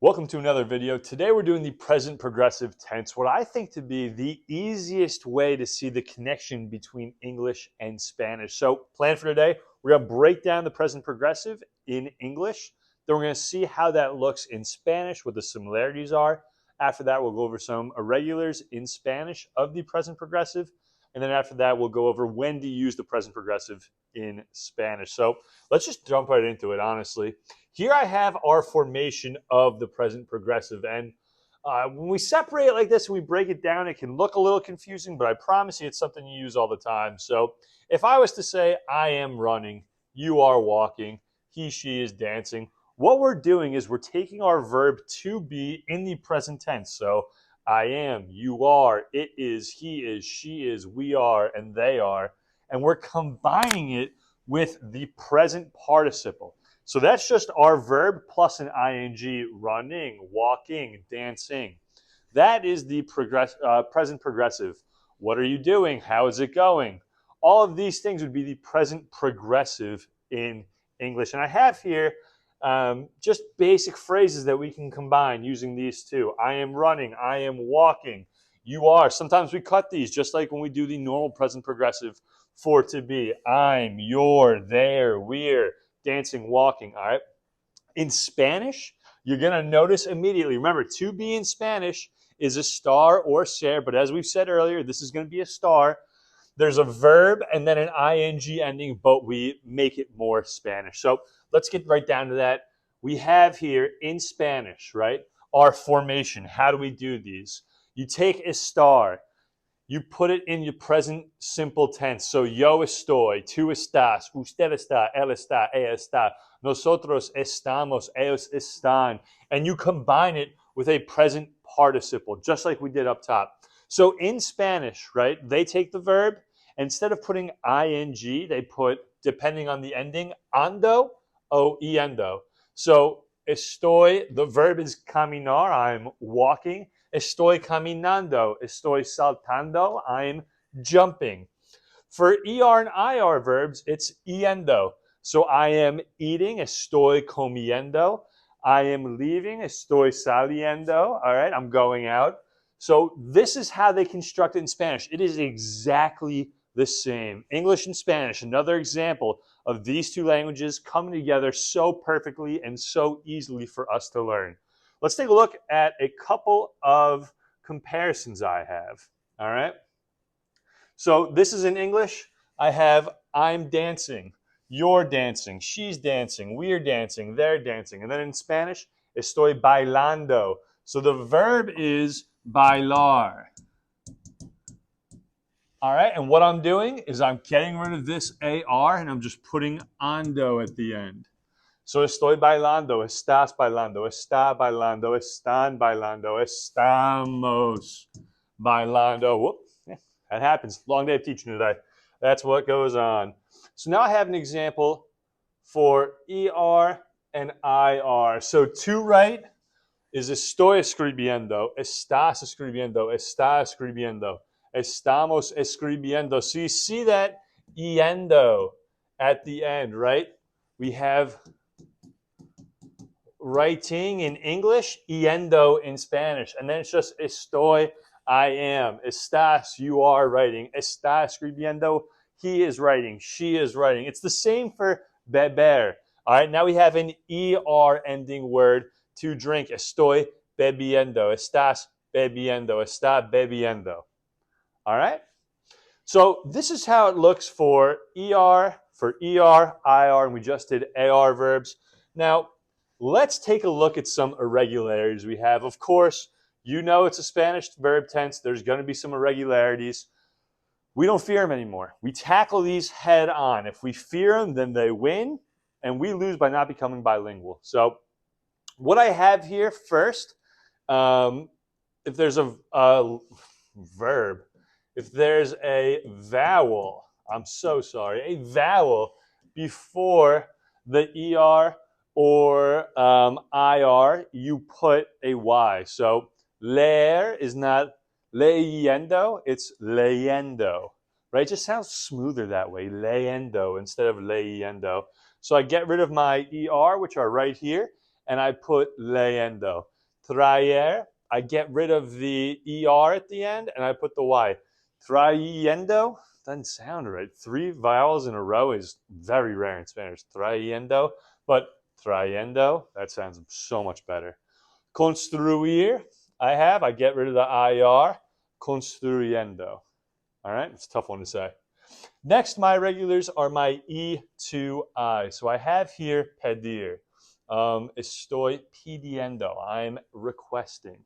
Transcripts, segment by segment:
Welcome to another video. Today we're doing the present progressive tense, what I think to be the easiest way to see the connection between English and Spanish. So, plan for today, we're going to break down the present progressive in English. Then we're going to see how that looks in Spanish, what the similarities are. After that, we'll go over some irregulars in Spanish of the present progressive. And then after that, we'll go over when to use the present progressive in Spanish. So let's just jump right into it, honestly. Here I have our formation of the present progressive. And when we separate it like this and we break it down, it can look a little confusing, but I promise you it's something you use all the time. So if I was to say, I am running, you are walking, he, she is dancing, what we're doing is we're taking our verb to be in the present tense. So I am, you are, it is, he is, she is, we are, and they are. And we're combining it with the present participle. So that's just our verb plus an ing, running, walking, dancing. That is the present progressive. What are you doing? How is it going? All of these things would be the present progressive in English. And I have here just basic phrases that we can combine using these two. I am running, I am walking, you are. Sometimes we cut these, just like when we do the normal present progressive for to be. I'm, you're, there, we're, dancing, walking, all right? In Spanish, you're going to notice immediately, remember, to be in Spanish is a star or ser, but as we've said earlier, this is going to be a star. There's a verb and then an ing ending, but we make it more Spanish. So let's get right down to that. We have here in Spanish, right, our formation. How do we do these? You take a star, you put it in your present simple tense. So yo estoy, tú estás, usted está, él está, ella está, nosotros estamos, ellos están. And you combine it with a present participle, just like we did up top. So in Spanish, right, they take the verb, and instead of putting ing, they put, depending on the ending, ando o yendo. So estoy, the verb is caminar, I'm walking. Estoy caminando, estoy saltando, I'm jumping. For ER and IR verbs, it's yendo. So I am eating, estoy comiendo. I am leaving, estoy saliendo. All right, I'm going out. So this is how they construct it in Spanish. It is exactly the same. English and Spanish, another example of these two languages coming together so perfectly and so easily for us to learn. Let's take a look at a couple of comparisons I have, all right? So this is in English. I have I'm dancing, you're dancing, she's dancing, we're dancing, they're dancing. And then in Spanish, estoy bailando. So the verb is bailar. All right, and what I'm doing is I'm getting rid of this AR and I'm just putting ando at the end. So estoy bailando, estás bailando, está bailando, están bailando, estamos bailando. Whoop, yeah, that happens. Long day of teaching today. That's what goes on. So now I have an example for ER and IR. So to write is estoy escribiendo, estás escribiendo, está escribiendo, estamos escribiendo. So you see that yendo at the end, right? We have writing in English, yendo in Spanish. And then it's just estoy, I am. Estás, you are writing. Está escribiendo, he is writing, she is writing. It's the same for beber. All right, now we have an ER ending word to drink. Estoy bebiendo. Estás bebiendo. Está bebiendo. All right? So this is how it looks for ER, IR, and we just did AR verbs. Now, let's take a look at some irregularities we have. Of course, you know it's a Spanish verb tense. There's going to be some irregularities. We don't fear them anymore. We tackle these head on. If we fear them, then they win, and we lose by not becoming bilingual. So what I have here first, if there's a verb, if there's a vowel, I'm so sorry, a vowel before the ER or IR, you put a Y. So leer is not leyendo, it's leyendo, right? It just sounds smoother that way, leyendo instead of leyendo. So I get rid of my ER, which are right here, and I put leyendo. traer, I get rid of the ER at the end and I put the Y. Trayendo, doesn't sound right. 3 vowels in a row is very rare in Spanish. Trayendo, but trayendo, that sounds so much better. Construir, I get rid of the IR. Construyendo. All right, it's a tough one to say. Next, my irregulars are my E to I. So I have here pedir. Estoy pidiendo. I'm requesting.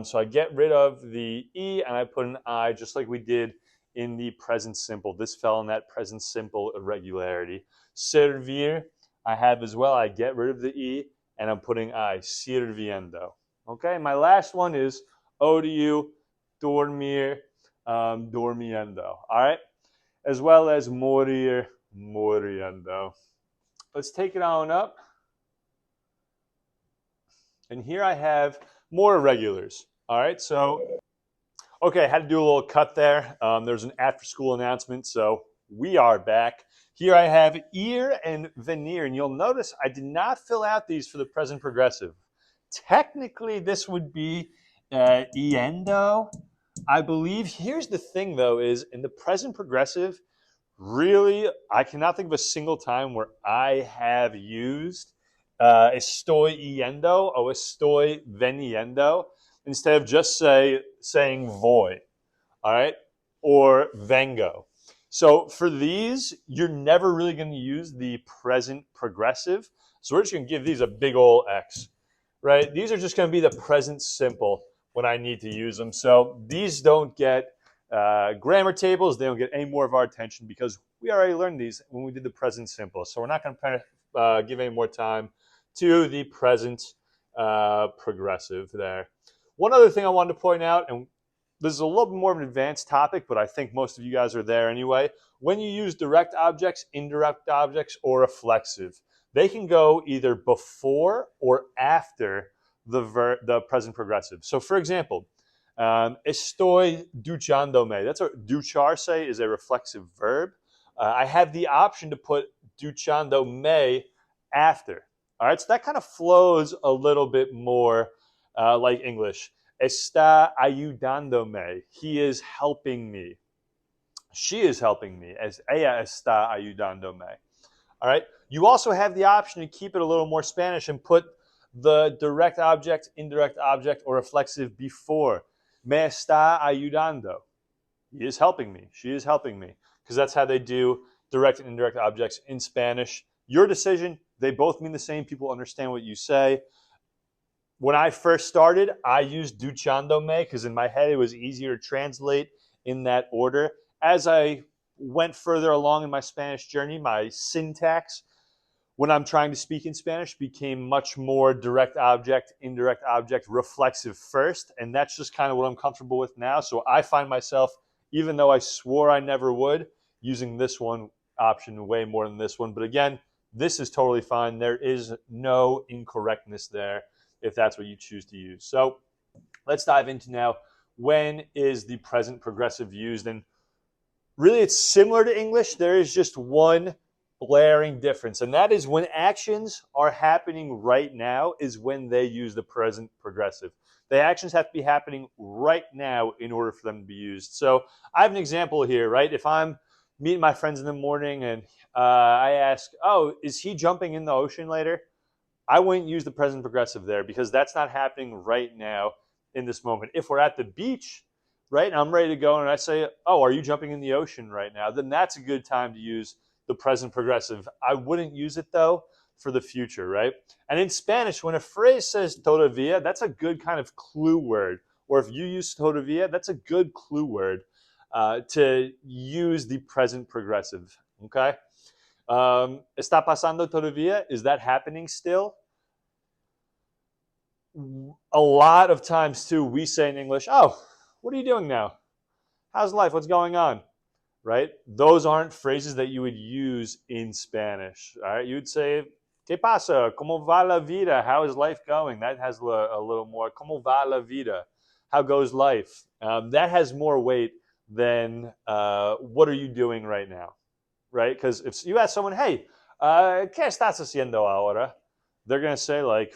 So I get rid of the E and I put an I just like we did in the present simple. This fell in that present simple irregularity. Servir, I have as well. I get rid of the E and I'm putting I. Sirviendo. Okay, my last one is odio, dormir, dormiendo. All right, as well as morir, moriendo. Let's take it on up. And here I have more irregulars. All right, so, okay, I had to do a little cut there. There's an after-school announcement, so we are back. Here I have ir and venir, and you'll notice I did not fill out these for the present progressive. Technically, this would be iendo, I believe. Here's the thing, though, is in the present progressive, really, I cannot think of a single time where I have used estoy yendo or estoy veniendo instead of just saying voy, all right, or vengo. So for these, you're never really going to use the present progressive. So we're just going to give these a big old X, right? These are just going to be the present simple when I need to use them. So these don't get grammar tables. They don't get any more of our attention because we already learned these when we did the present simple. So we're not going to give any more time to the present progressive there. One other thing I wanted to point out, and this is a little bit more of an advanced topic, but I think most of you guys are there anyway. When you use direct objects, indirect objects, or reflexive, they can go either before or after the present progressive. So for example, estoy duchándome. That's a ducharse is a reflexive verb. I have the option to put duchándome after. All right, so that kind of flows a little bit more like English. Está ayudándome. He is helping me. She is helping me. As ella está ayudándome. All right. You also have the option to keep it a little more Spanish and put the direct object, indirect object, or reflexive before. Me está ayudando. He is helping me. She is helping me. Because that's how they do direct and indirect objects in Spanish. Your decision. They both mean the same. People understand what you say. When I first started, I used duchándome because in my head it was easier to translate in that order. As I went further along in my Spanish journey, my syntax, when I'm trying to speak in Spanish, became much more direct object, indirect object, reflexive first. And that's just kind of what I'm comfortable with now. So I find myself, even though I swore I never would, using this one option way more than this one. But again, this is totally fine. There is no incorrectness there if that's what you choose to use. So let's dive into now, when is the present progressive used? And really, it's similar to English. There is just one glaring difference, and that is when actions are happening right now is when they use the present progressive. The actions have to be happening right now in order for them to be used. So I have an example here, right? If I'm meeting my friends in the morning and I ask, oh, is he jumping in the ocean later? I wouldn't use the present progressive there because that's not happening right now in this moment. If we're at the beach, right, and I'm ready to go and I say, oh, are you jumping in the ocean right now? Then that's a good time to use the present progressive. I wouldn't use it, though, for the future, right? And in Spanish, when a phrase says todavía, that's a good kind of clue word. Or if you use todavía, that's a good clue word to use the present progressive, okay? Está pasando todavía? Is that happening still? A lot of times, too, we say in English, oh, what are you doing now? How's life? What's going on? Right? Those aren't phrases that you would use in Spanish. All right? You would say, ¿Qué pasa? ¿Cómo va la vida? How is life going? That has a little more. ¿Cómo va la vida? How goes life? That has more weight than what are you doing right now? Right? Because if you ask someone, hey, ¿qué estás haciendo ahora? They're going to say like,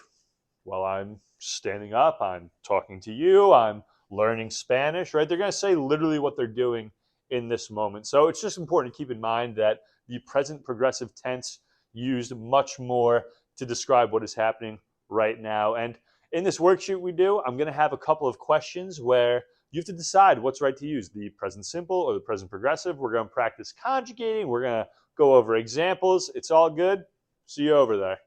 Well, I'm standing up, I'm talking to you, I'm learning Spanish, right? They're going to say literally what they're doing in this moment. So it's just important to keep in mind that the present progressive tense used much more to describe what is happening right now. And in this worksheet we do, I'm going to have a couple of questions where you have to decide what's right to use, the present simple or the present progressive. We're going to practice conjugating. We're going to go over examples. It's all good. See you over there.